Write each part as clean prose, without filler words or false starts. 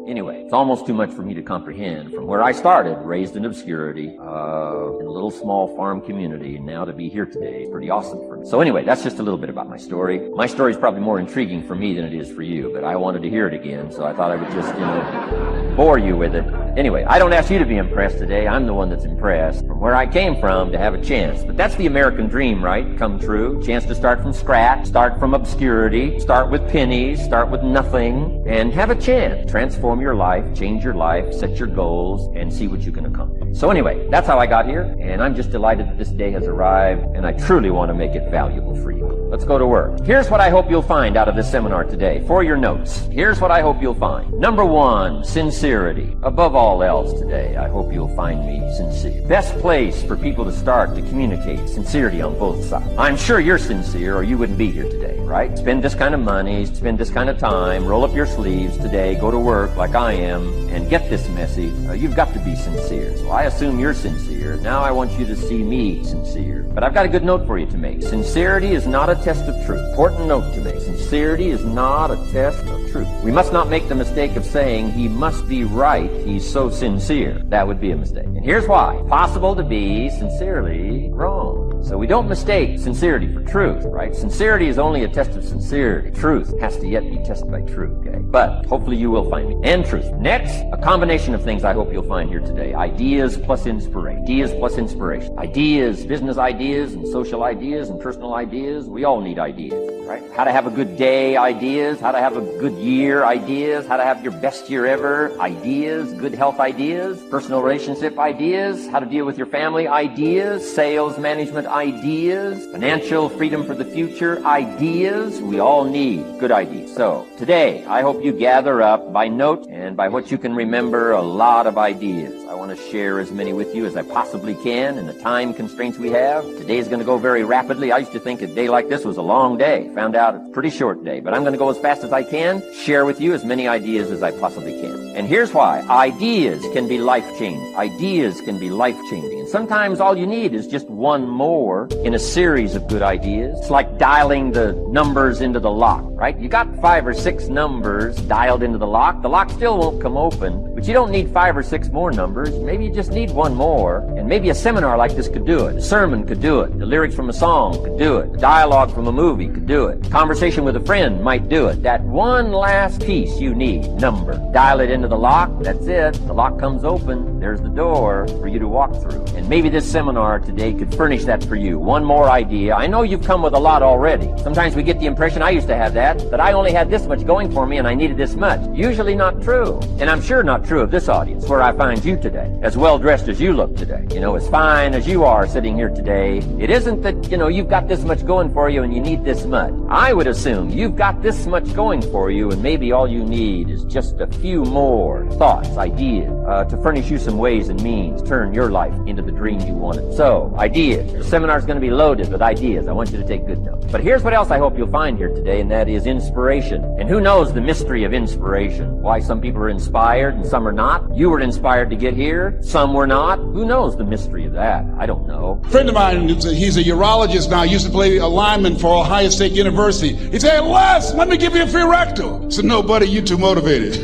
Anyway, it's almost too much for me to comprehend. From where I started, raised in obscurity, in a little small farm community, and now to be here today is pretty awesome for me. So anyway, that's just a little bit about my story. My story is probably more intriguing for me than it is for you, but I wanted to hear it again, so I thought I would just, bore you with it. Anyway, I don't ask you to be impressed today. I'm the one that's impressed from where I came from to have a chance. But that's the American dream, right? Come true. Chance to start from scratch, start from obscurity, start with pennies, start with nothing, and have a chance. Transform your life, change your life, set your goals, and see what you can accomplish. So anyway, that's how I got here, and I'm just delighted that this day has arrived, and I truly want to make it valuable for you. Let's go to work. Here's what I hope you'll find out of this seminar today. For your notes, here's what I hope you'll find. Number one, sincerity. Above all else today, I hope you'll find me sincere. Best place for people to start to communicate sincerity on both sides. I'm sure you're sincere or you wouldn't be here today, right? Spend this kind of money, spend this kind of time, roll up your sleeves today, go to work like I am, and get this message. You've got to be sincere. So I assume you're sincere. Now I want you to see me sincere. But I've got a good note for you to make. Sincerity is not a test of truth. Important note to make. Sincerity is not a test of truth. We must not make the mistake of saying he must be right. He's so sincere. That would be a mistake. And here's why. Possible to be sincerely wrong. So we don't mistake sincerity for truth, right? Sincerity is only a test of sincerity. Truth has to yet be tested by truth, okay? But hopefully you will find me. And truth. Next, a combination of things I hope you'll find here today. Ideas plus inspiration. Ideas plus inspiration. Ideas, business ideas and social ideas and personal ideas. We all need ideas, right? How to have a good day ideas. How to have a good year ideas. How to have your best year ever ideas. Good health ideas. Personal relationship ideas. How to deal with your family ideas. Sales management ideas, financial freedom for the future ideas. We all need good ideas. So today, I hope you gather up by note and by what you can remember a lot of ideas. I want to share as many with you as I possibly can in the time constraints we have. Today is going to go very rapidly. I used to think a day like this was a long day. Found out it's a pretty short day, but I'm going to go as fast as I can, share with you as many ideas as I possibly can. And here's why. Ideas can be life-changing. Ideas can be life-changing. And sometimes all you need is just one more in a series of good ideas. It's like dialing the numbers into the lock, right? You got 5 or 6 numbers dialed into the lock. The lock still won't come open, but you don't need 5 or 6 more numbers. Maybe you just need one more. And maybe a seminar like this could do it. A sermon could do it. The lyrics from a song could do it. A dialogue from a movie could do it. Conversation with a friend might do it. That one last piece you need, number. Dial it into the lock. That's it. The lock comes open. There's the door for you to walk through. And maybe this seminar today could furnish that for you. One more idea. I know you've come with a lot already. Sometimes we get the impression, I used to have that I only had this much going for me and I needed this much. Usually not true. And I'm sure not true of this audience where I find you today. As well dressed as you look today. As fine as you are sitting here today. It isn't that, you've got this much going for you and you need this much. I would assume you've got this much going for you and maybe all you need is just a few more thoughts, ideas, to furnish you some ways and means, turn your life into the dream you wanted. So, ideas. The seminar's going to be loaded with ideas. I want you to take good notes. But here's what else I hope you'll find here today, and that is inspiration. And who knows the mystery of inspiration? Why some people are inspired and some are not? You were inspired to get here. Some were not. Who knows the mystery of that? I don't know. A friend of mine, he's a urologist now, used to play a lineman for Ohio State University. He said, Les, let me give you a free rectal. I said, no, buddy, you're too motivated.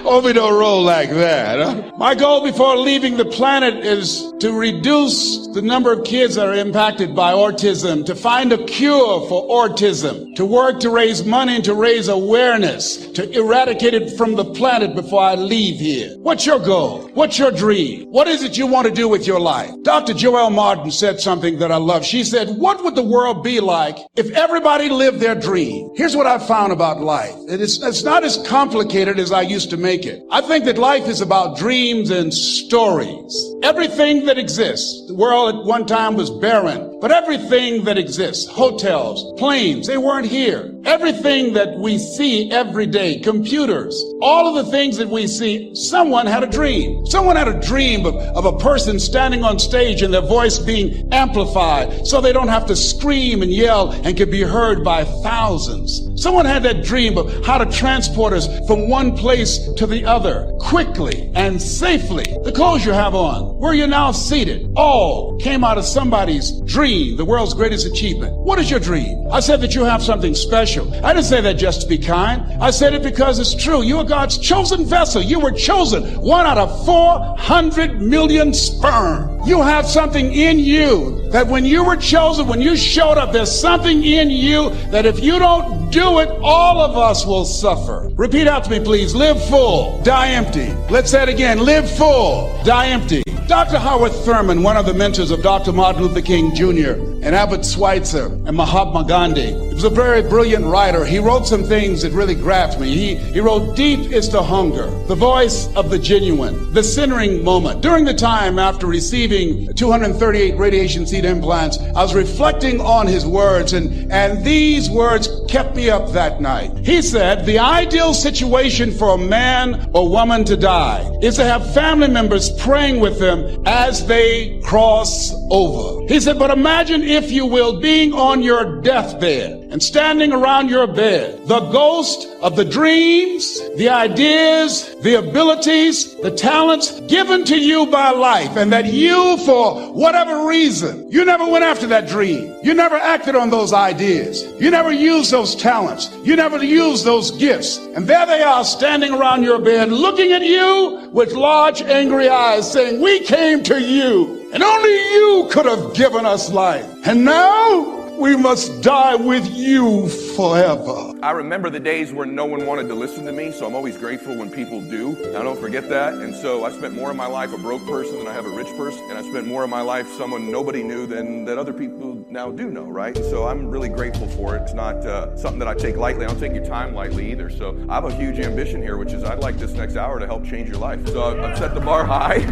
Hope we don't roll like that, huh? My goal before leaving the planet is to reduce the number of kids that are impacted by autism, to find a cure for autism, to work to raise money and to raise awareness, to eradicate it from the planet before I leave here. What's your goal? What's your dream? What is it you want to do with your life? Dr. Joelle Martin said something that I love. She said, what would the world be like if everybody lived their dream? Here's what I found about life. It's not as complicated as I used to make it. I think that life is about dreams and stories. Everything that exists, the world at one time was barren, but everything that exists, hotels, planes, they weren't here. Everything that we see every day, computers, all of the things that we see, someone had a dream. Someone had a dream of a person standing on stage and their voice being amplified so they don't have to scream and yell and could be heard by thousands. Someone had that dream of how to transport us from one place to the other quickly and safely. The clothes you have on, where you're now seated, all came out of somebody's dream. dream the world's greatest achievement? What is your dream? I said that you have something special. I didn't say that just to be kind. I said it because it's true. You are God's chosen vessel. You were chosen. 1 out of 400 million sperm. You have something in you that when you were chosen, when you showed up, there's something in you that if you don't do it, all of us will suffer. Repeat after me, please. Live full, die empty. Let's say it again. Live full, die empty. Dr. Howard Thurman, one of the mentors of Dr. Martin Luther King Jr. and Albert Schweitzer and Mahatma Gandhi, he was a very brilliant writer. He wrote some things that really grabbed me. He wrote, "Deep is the hunger, the voice of the genuine, the centering moment." During the time after receiving 238 radiation seed implants, I was reflecting on his words, and these words kept me up that night. He said, the ideal situation for a man or woman to die is to have family members praying with them as they cross over. He said, but imagine, if you will, being on your deathbed and standing around your bed, the ghost of the dreams, the ideas, the abilities, the talents given to you by life, and that you, for whatever reason, you never went after that dream. You never acted on those ideas. You never used those talents. You never used those gifts. And there they are standing around your bed, looking at you with large, angry eyes, saying, we came to you, and only you could have given us life. And now we must die with you forever. I remember the days where no one wanted to listen to me, so I'm always grateful when people do. I don't forget that. And so I spent more of my life a broke person than I have a rich person. And I spent more of my life someone nobody knew than that other people now do know, right? So I'm really grateful for it. It's not something that I take lightly. I don't take your time lightly either. So I have a huge ambition here, which is I'd like this next hour to help change your life. So I've set the bar high.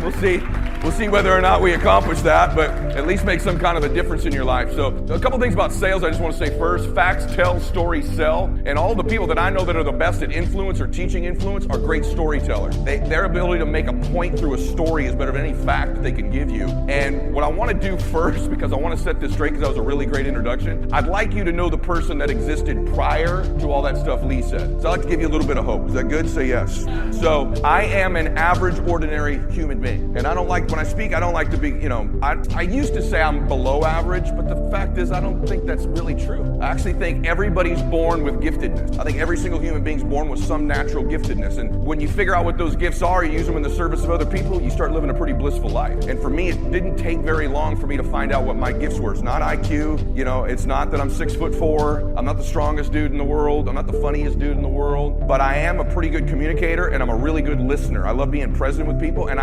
We'll see whether or not we accomplish that, but at least make some kind of a difference in your life. So a couple things about sales I just want to say first. Facts tell, stories sell. And all the people that I know that are the best at influence or teaching influence are great storytellers. Their ability to make a point through a story is better than any fact that they can give you. And what I want to do first, because I want to set this straight because that was a really great introduction, I'd like you to know the person that existed prior to all that stuff Lee said. So I'd like to give you a little bit of hope. Is that good? Say yes. So I am an average, ordinary human being. And I don't like, when I speak, I don't like to be, I used to say I'm below average, but the fact is I don't think that's really true. I actually think everybody's born with giftedness. I think every single human being's born with some natural giftedness. And when you figure out what those gifts are, you use them in the service of other people, you start living a pretty blissful life. And for me, it didn't take very long for me to find out what my gifts were. It's not IQ, it's not that I'm 6'4", I'm not the strongest dude in the world, I'm not the funniest dude in the world, but I am a pretty good communicator and I'm a really good listener. I love being present with people, and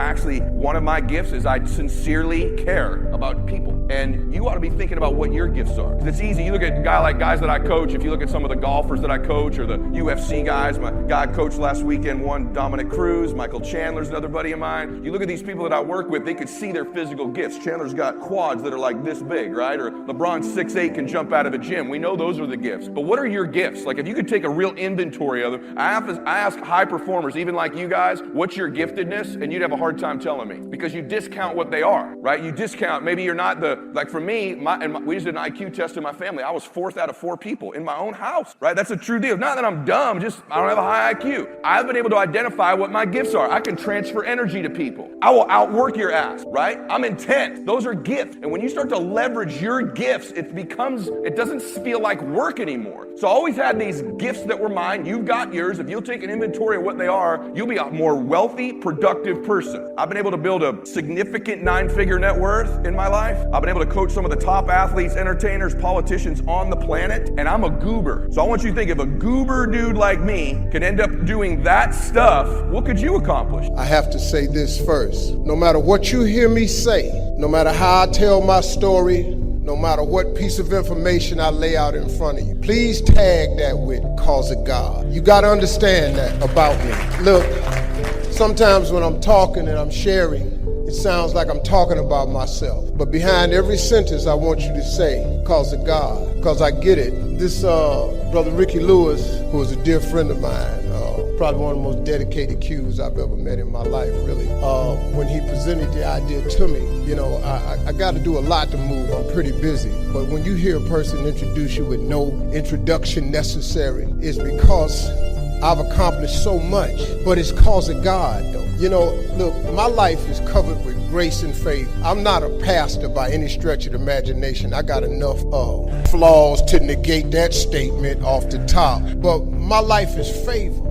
one of my gifts is I sincerely care about people. And you ought to be thinking about what your gifts are. It's easy. You look at guys that I coach, if you look at some of the golfers that I coach or the UFC guys, my guy I coached last weekend, one Dominic Cruz, Michael Chandler's another buddy of mine. You look at these people that I work with, they could see their physical gifts. Chandler's got quads that are like this big, right? Or LeBron's 6'8", can jump out of a gym. We know those are the gifts. But what are your gifts? Like if you could take a real inventory of them, I ask high performers, even like you guys, what's your giftedness? And you'd have a hard time telling me because you discount what they are, right? You discount, maybe you're not like for me, we just did an IQ test in my family. I was 4th out of 4 people in my own house, right? That's a true deal. Not that I'm dumb, just I don't have a high IQ. I've been able to identify what my gifts are. I can transfer energy to people. I will outwork your ass, right? I'm intent. Those are gifts. And when you start to leverage your gifts, it doesn't feel like work anymore. So I always had these gifts that were mine. You've got yours. If you'll take an inventory of what they are, you'll be a more wealthy, productive person. I've been able to build a significant 9-figure net worth in my life. I've been able to coach some of the top athletes, entertainers, politicians on the planet, and I'm a goober. So I want you to think, if a goober dude like me can end up doing that stuff, what could you accomplish? I have to say this first. No matter what you hear me say, no matter how I tell my story, no matter what piece of information I lay out in front of you, please tag that with cause of God. You got to understand that about me. Look, sometimes when I'm talking and I'm sharing, it sounds like I'm talking about myself. But behind every sentence, I want you to say, cause of God, because I get it. This brother Ricky Lewis, who is a dear friend of mine, probably one of the most dedicated Qs I've ever met in my life, really. When he presented the idea to me, I got to do a lot to move. I'm pretty busy. But when you hear a person introduce you with no introduction necessary, it's because I've accomplished so much. But it's cause of God, though. You know, look, my life is covered with grace and favor. I'm not a pastor by any stretch of the imagination. I got enough flaws to negate that statement off the top. But my life is favor.